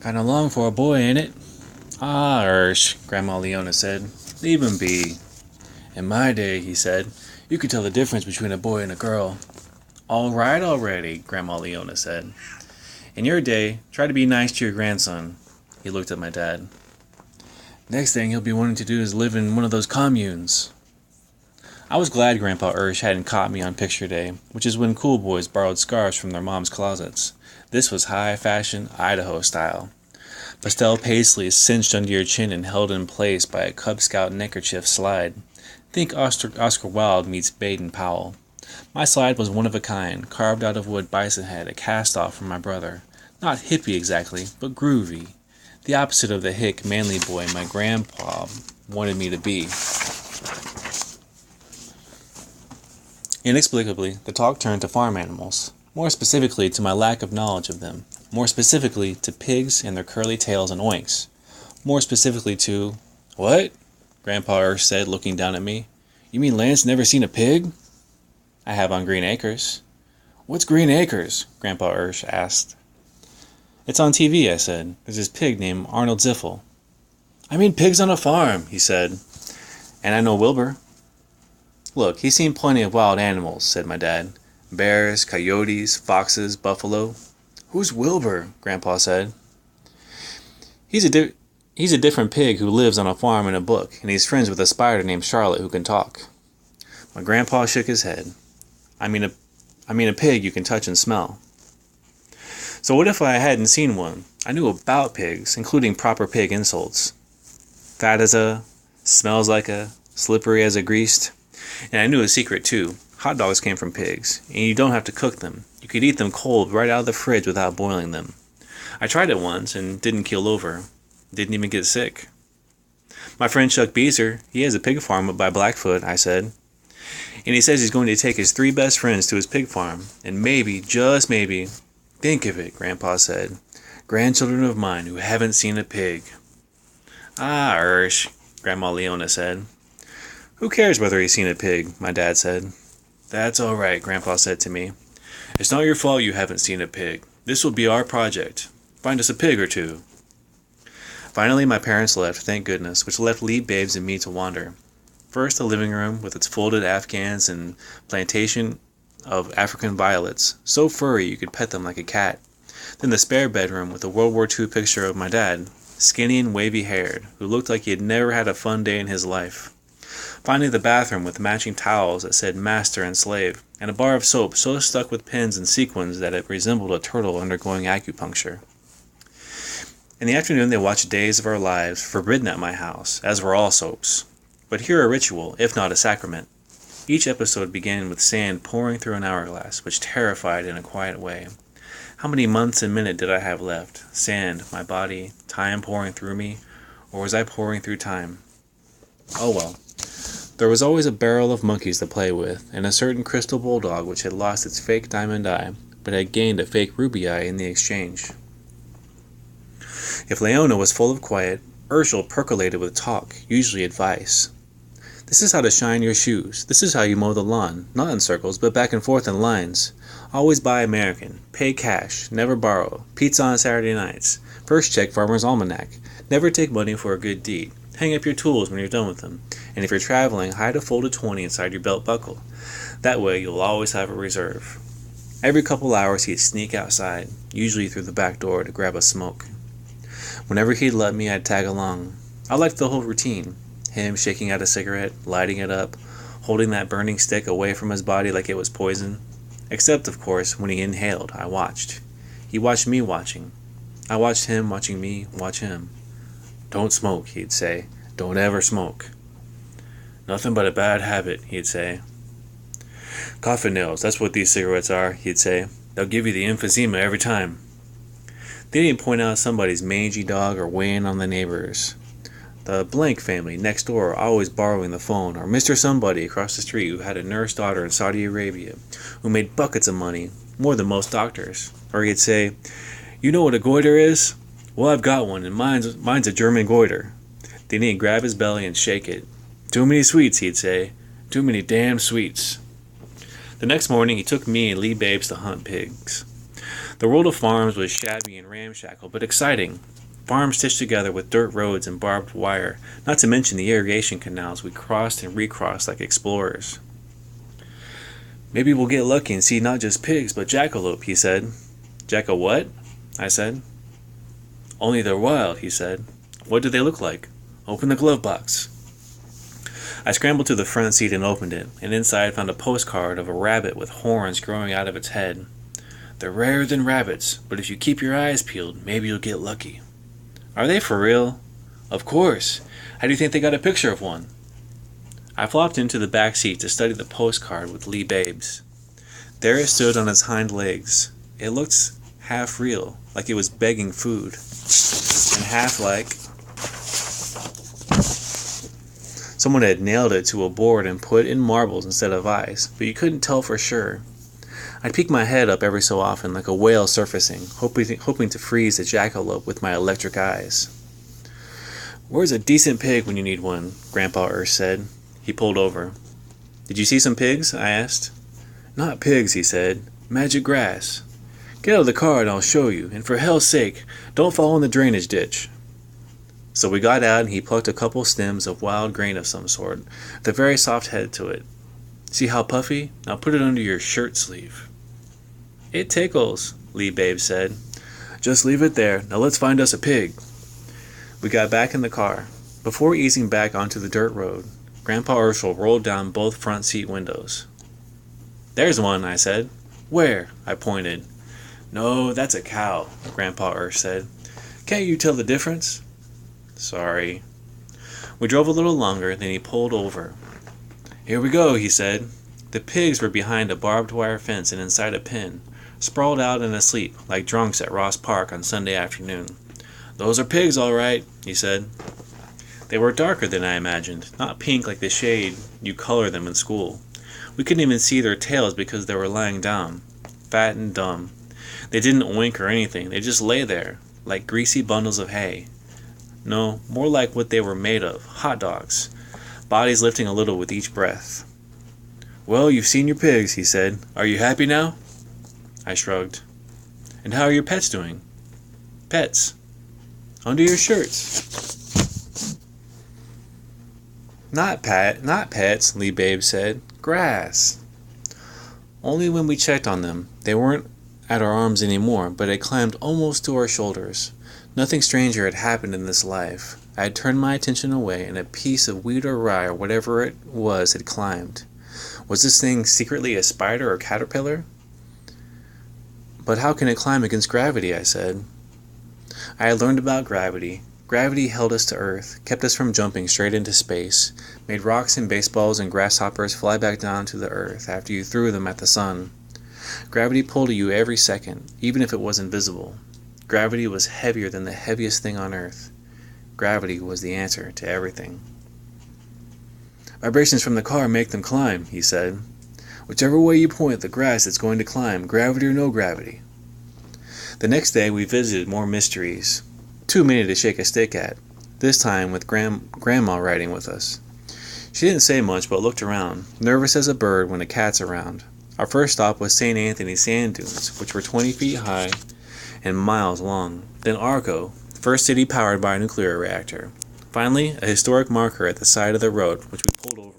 Kinda long for a boy, ain't it? Ah, Grandma Leona said. Leave him be. In my day, he said, you could tell the difference between a boy and a girl. All right already, Grandma Leona said. In your day, try to be nice to your grandson. He looked at my dad. Next thing he'll be wanting to do is live in one of those communes. I was glad Grandpa Ursh hadn't caught me on picture day, which is when cool boys borrowed scarves from their mom's closets. This was high-fashion Idaho style. Pastel paisley cinched under your chin and held in place by a Cub Scout neckerchief slide. Think Oscar Wilde meets Baden-Powell. My slide was one of a kind, carved out of wood bison head, a cast-off from my brother. Not hippie exactly, but groovy. The opposite of the hick, manly boy my grandpa wanted me to be. Inexplicably, the talk turned to farm animals. More specifically to my lack of knowledge of them. More specifically to pigs and their curly tails and oinks. More specifically to... What? Grandpa Ursh said, looking down at me. You mean Lance never seen a pig? I have on Green Acres. What's Green Acres? Grandpa Ursh asked. It's on TV, I said. There's this pig named Arnold Ziffel. I mean pigs on a farm, he said. And I know Wilbur. Look, he's seen plenty of wild animals, said my dad. Bears, coyotes, foxes, buffalo. Who's Wilbur? Grandpa said. He's a different pig who lives on a farm in a book, and he's friends with a spider named Charlotte who can talk. My grandpa shook his head. I mean a pig you can touch and smell. So what if I hadn't seen one? I knew about pigs, including proper pig insults. Fat as a, smells like a, slippery as a greased. And I knew a secret too. Hot dogs came from pigs, and you don't have to cook them. You could eat them cold right out of the fridge without boiling them. I tried it once and didn't keel over. Didn't even get sick. My friend Chuck Beezer, he has a pig farm up by Blackfoot, I said. And he says he's going to take his 3 best friends to his pig farm. And maybe, just maybe, think of it, Grandpa said. Grandchildren of mine who haven't seen a pig. Ah, Ursh, Grandma Leona said. Who cares whether he's seen a pig, my dad said. That's all right, Grandpa said to me. It's not your fault you haven't seen a pig. This will be our project. Find us a pig or 2. Finally, my parents left, thank goodness, which left Lee Babes and me to wander. First, the living room with its folded Afghans and plantation of African violets, so furry you could pet them like a cat. Then the spare bedroom with a World War II picture of my dad, skinny and wavy-haired, who looked like he had never had a fun day in his life. Finally, the bathroom with matching towels that said master and slave, and a bar of soap so stuck with pins and sequins that it resembled a turtle undergoing acupuncture. In the afternoon, they watched Days of Our Lives, forbidden at my house, as were all soaps. But here a ritual, if not a sacrament. Each episode began with sand pouring through an hourglass, which terrified in a quiet way. How many months and minutes did I have left? Sand, my body, time pouring through me, or was I pouring through time? Oh well. There was always a barrel of monkeys to play with, and a certain crystal bulldog which had lost its fake diamond eye, but had gained a fake ruby eye in the exchange. If Leona was full of quiet, Urshel percolated with talk, usually advice. This is how to shine your shoes. This is how you mow the lawn, not in circles, but back and forth in lines. Always buy American. Pay cash. Never borrow. Pizza on Saturday nights. First check Farmer's Almanac. Never take money for a good deed. Hang up your tools when you're done with them. And if you're traveling, hide a folded 20 inside your belt buckle. That way you'll always have a reserve. Every couple hours he'd sneak outside, usually through the back door, to grab a smoke. Whenever he'd let me, I'd tag along. I liked the whole routine. Him shaking out a cigarette, lighting it up, holding that burning stick away from his body like it was poison. Except, of course, when he inhaled, I watched. He watched me watching. I watched him watching me watch him. Don't smoke, he'd say. Don't ever smoke. Nothing but a bad habit, he'd say. Coffin nails, that's what these cigarettes are, he'd say. They'll give you the emphysema every time. Then he'd point out somebody's mangy dog or weighing on the neighbors. The blank family next door always borrowing the phone, or Mr. Somebody across the street who had a nurse daughter in Saudi Arabia who made buckets of money, more than most doctors. Or he'd say, you know what a goiter is? Well, I've got one, and mine's a German goiter. Then he'd grab his belly and shake it. Too many sweets, he'd say. Too many damn sweets. The next morning, he took me and Lee Babes to hunt pigs. The world of farms was shabby and ramshackle, but exciting. Farms stitched together with dirt roads and barbed wire, not to mention the irrigation canals we crossed and recrossed like explorers. Maybe we'll get lucky and see not just pigs, but jackalope, he said. Jackal what? I said. Only they're wild, he said. What do they look like? Open the glove box. I scrambled to the front seat and opened it, and inside found a postcard of a rabbit with horns growing out of its head. They're rarer than rabbits, but if you keep your eyes peeled, maybe you'll get lucky. Are they for real? Of course. How do you think they got a picture of one? I flopped into the back seat to study the postcard with Lee Babes. There it stood on its hind legs. It looked half real, like it was begging food, and half like someone had nailed it to a board and put in marbles instead of ice, but you couldn't tell for sure. I'd peek my head up every so often like a whale surfacing, hoping to freeze the jackalope with my electric eyes. Where's a decent pig when you need one? Grandpa Earth said. He pulled over. Did you see some pigs? I asked. Not pigs, he said. Magic grass. Get out of the car and I'll show you, and for hell's sake, don't fall in the drainage ditch. So we got out and he plucked a couple stems of wild grain of some sort, with a very soft head to it. See how puffy? Now put it under your shirt sleeve. It tickles, Lee Babe said. Just leave it there. Now let's find us a pig. We got back in the car. Before easing back onto the dirt road, Grandpa Urschel rolled down both front seat windows. There's one, I said. Where? I pointed. No, that's a cow, Grandpa Ursch said. Can't you tell the difference? Sorry. We drove a little longer, then he pulled over. Here we go, he said. The pigs were behind a barbed wire fence and inside a pen, sprawled out and asleep, like drunks at Ross Park on Sunday afternoon. Those are pigs, all right, he said. They were darker than I imagined, not pink like the shade you color them in school. We couldn't even see their tails because they were lying down, fat and dumb. They didn't wink or anything, they just lay there, like greasy bundles of hay. No, more like what they were made of, hot dogs, bodies lifting a little with each breath. Well, you've seen your pigs, he said. Are you happy now? I shrugged. And how are your pets doing? Pets. Under your shirts. Not pets, Lee Babe said. Grass. Only when we checked on them. They weren't at our arms anymore, but had climbed almost to our shoulders. Nothing stranger had happened in this life. I had turned my attention away, and a piece of wheat or rye or whatever it was had climbed. Was this thing secretly a spider or caterpillar? But how can it climb against gravity? I said. I had learned about gravity. Gravity held us to Earth, kept us from jumping straight into space, made rocks and baseballs and grasshoppers fly back down to the Earth after you threw them at the sun. Gravity pulled at you every second, even if it was invisible. Gravity was heavier than the heaviest thing on Earth. Gravity was the answer to everything. Vibrations from the car make them climb, he said. Whichever way you point the grass it's going to climb, gravity or no gravity. The next day we visited more mysteries. Too many to shake a stick at, this time with Grandma riding with us. She didn't say much but looked around, nervous as a bird when a cat's around. Our first stop was St. Anthony sand dunes, which were 20 feet high and miles long. Then Arco, first city powered by a nuclear reactor. Finally, a historic marker at the side of the road, which we pulled over.